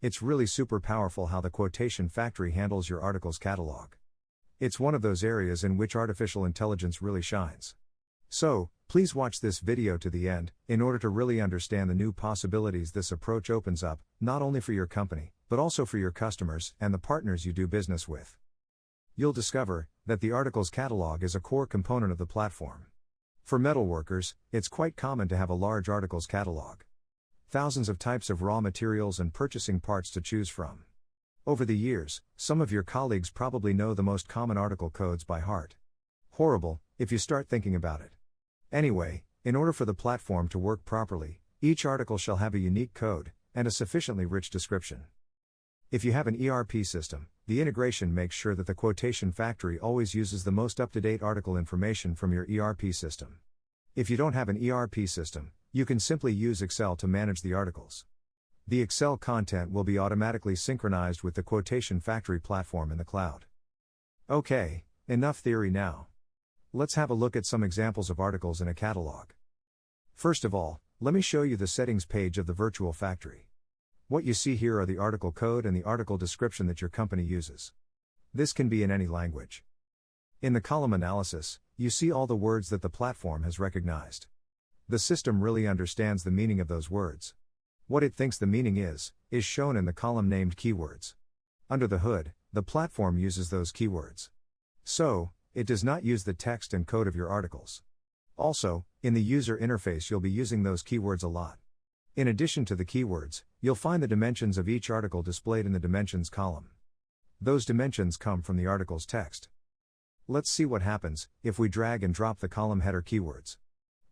It's really super powerful how the Quotation Factory handles your articles catalog. It's one of those areas in which artificial intelligence really shines. So, please watch this video to the end, in order to really understand the new possibilities this approach opens up, not only for your company, but also for your customers and the partners you do business with. You'll discover that the articles catalog is a core component of the platform. For metalworkers, it's quite common to have a large articles catalog. Thousands of types of raw materials and purchasing parts to choose from. Over the years, some of your colleagues probably know the most common article codes by heart. Horrible, if you start thinking about it. Anyway, in order for the platform to work properly, each article shall have a unique code, and a sufficiently rich description. If you have an ERP system, the integration makes sure that the Quotation Factory always uses the most up-to-date article information from your ERP system. If you don't have an ERP system, you can simply use Excel to manage the articles. The Excel content will be automatically synchronized with the Quotation Factory platform in the cloud. Okay, enough theory now. Let's have a look at some examples of articles in a catalog. First of all, let me show you the settings page of the virtual factory. What you see here are the article code and the article description that your company uses. This can be in any language. In the column analysis, you see all the words that the platform has recognized. The system really understands the meaning of those words. What it thinks the meaning is shown in the column named keywords. Under the hood, the platform uses those keywords. So, it does not use the text and code of your articles. Also, in the user interface you'll be using those keywords a lot. In addition to the keywords, you'll find the dimensions of each article displayed in the dimensions column. Those dimensions come from the article's text. Let's see what happens if we drag and drop the column header keywords.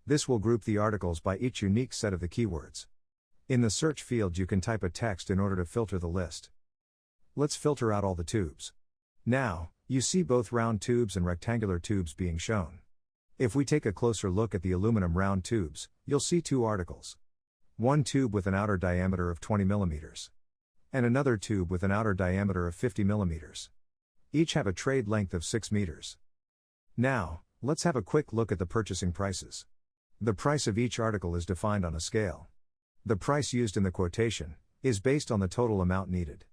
This will group the articles by each unique set of the keywords. In the search field you can type a text in order to filter the list. Let's filter out all the tubes. Now, you see both round tubes and rectangular tubes being shown. If we take a closer look at the aluminum round tubes, you'll see two articles. One tube with an outer diameter of 20 mm. And another tube with an outer diameter of 50 mm. Each have a trade length of 6 meters. Now, let's have a quick look at the purchasing prices. The price of each article is defined on a scale. The price used in the quotation is based on the total amount needed.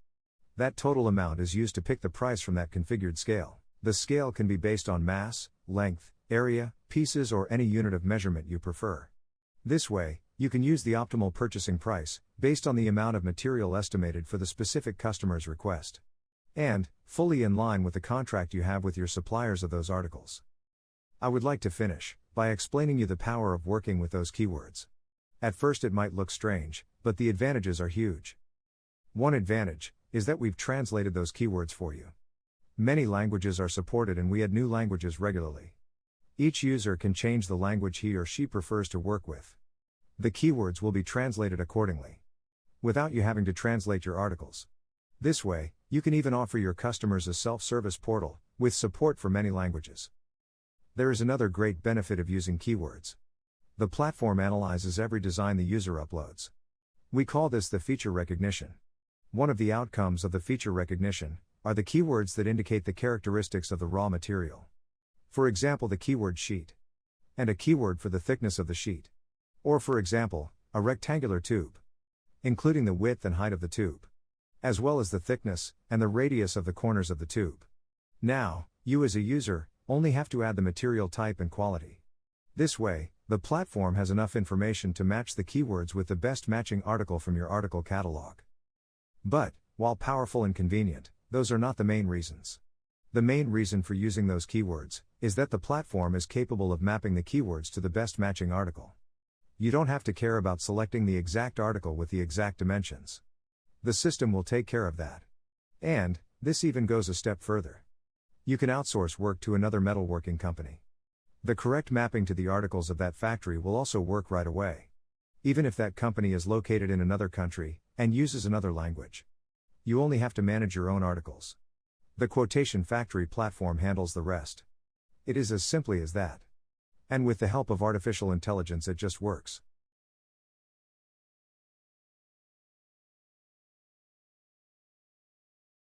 That total amount is used to pick the price from that configured scale. The scale can be based on mass, length, area, pieces, or any unit of measurement you prefer. This way, you can use the optimal purchasing price, based on the amount of material estimated for the specific customer's request. And, fully in line with the contract you have with your suppliers of those articles. I would like to finish by explaining you the power of working with those keywords. At first it might look strange, but the advantages are huge. One advantage is that we've translated those keywords for you. Many languages are supported and we add new languages regularly. Each user can change the language he or she prefers to work with. The keywords will be translated accordingly, without you having to translate your articles. This way, you can even offer your customers a self-service portal, with support for many languages. There is another great benefit of using keywords. The platform analyzes every design the user uploads. We call this the feature recognition. One of the outcomes of the feature recognition are the keywords that indicate the characteristics of the raw material. For example, the keyword sheet. And a keyword for the thickness of the sheet. Or for example, a rectangular tube. Including the width and height of the tube. As well as the thickness and the radius of the corners of the tube. Now, you as a user only have to add the material type and quality. This way, the platform has enough information to match the keywords with the best matching article from your article catalog. But, while powerful and convenient, those are not the main reasons. The main reason for using those keywords is that the platform is capable of mapping the keywords to the best matching article. You don't have to care about selecting the exact article with the exact dimensions. The system will take care of that. And, this even goes a step further. You can outsource work to another metalworking company. The correct mapping to the articles of that factory will also work right away. Even if that company is located in another country, and uses another language. You only have to manage your own articles. The Quotation Factory platform handles the rest. It is as simply as that. And with the help of artificial intelligence it just works.